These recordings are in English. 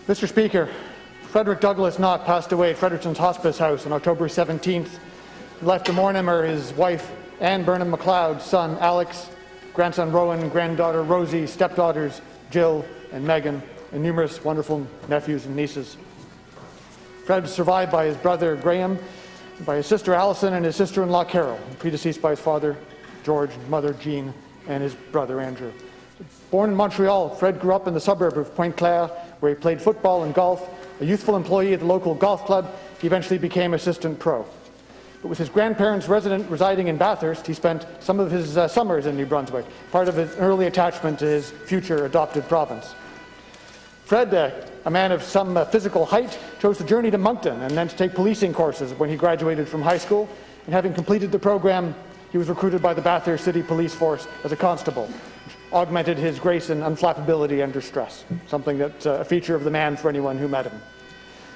Mr. Speaker, Frederick Douglass Nott passed away at Fredericton's Hospice House on October 17th. He left to mourn him are his wife, Anne Burnham MacLeod, son Alex, grandson Rowan, granddaughter Rosie, stepdaughters Jill and Megan, and numerous wonderful nephews and nieces. Fred was survived by his brother Graham, by his sister Allison, and his sister-in-law Carol, predeceased by his father George, mother Jean, and his brother Andrew. Born in Montreal, Fred grew up in the suburb of Pointe-Claire, where he played football and golf. A youthful employee at the local golf club, he eventually became assistant pro. But with his grandparents residing in Bathurst, he spent some of his summers in New Brunswick, part of his early attachment to his future adopted province. Fred, a man of some physical height, chose to journey to Moncton and then to take policing courses when he graduated from high school. And having completed the program, he was recruited by the Bathurst City Police Force as a constable, which augmented his grace and unflappability under stress, something that's a feature of the man for anyone who met him.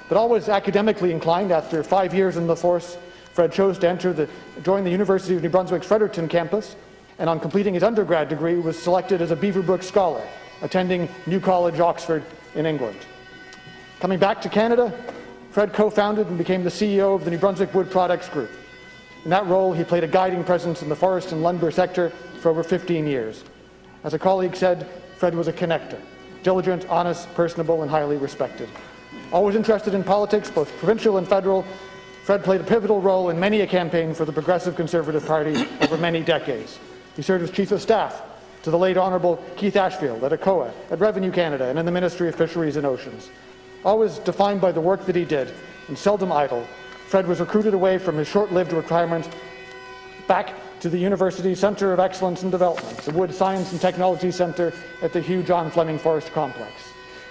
But always academically inclined, after 5 years in the force, Fred chose to join the University of New Brunswick's Fredericton campus, and on completing his undergrad degree was selected as a Beaverbrook Scholar, attending New College, Oxford in England. Coming back to Canada, Fred co-founded and became the CEO of the New Brunswick Wood Products Group. In that role, he played a guiding presence in the forest and lumber sector for over 15 years. As a colleague said, Fred was a connector, diligent, honest, personable, and highly respected. Always interested in politics, both provincial and federal, Fred played a pivotal role in many a campaign for the Progressive Conservative Party over many decades. He served as Chief of Staff to the late Honourable Keith Ashfield at ACOA, at Revenue Canada, and in the Ministry of Fisheries and Oceans. Always defined by the work that he did, and seldom idle, Fred was recruited away from his short-lived retirement back to the University's Centre of Excellence and Development, the Wood Science and Technology Centre at the Hugh John Fleming Forest Complex,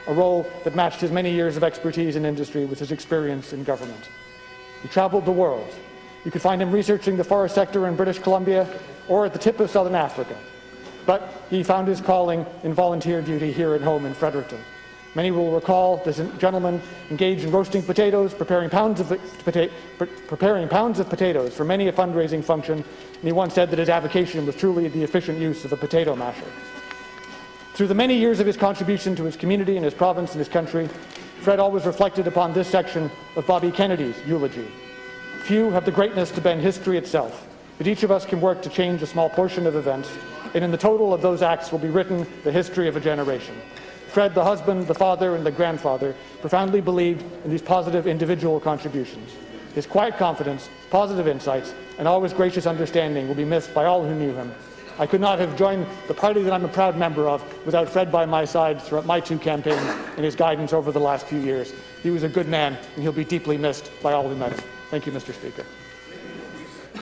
a role that matched his many years of expertise in industry with his experience in government. He travelled the world. You could find him researching the forest sector in British Columbia or at the tip of southern Africa. But he found his calling in volunteer duty here at home in Fredericton. Many will recall this gentleman engaged in roasting potatoes, preparing pounds of potatoes for many a fundraising function, and he once said that his avocation was truly the efficient use of a potato masher. Through the many years of his contribution to his community and his province and his country, Fred always reflected upon this section of Bobby Kennedy's eulogy. Few have the greatness to bend history itself, but each of us can work to change a small portion of events, and in the total of those acts will be written the history of a generation. Fred, the husband, the father, and the grandfather, profoundly believed in these positive individual contributions. His quiet confidence, positive insights, and always gracious understanding will be missed by all who knew him. I could not have joined the party that I'm a proud member of without Fred by my side throughout my 2 campaigns and his guidance over the last few years. He was a good man, and he'll be deeply missed by all who met him. Thank you, Mr. Speaker.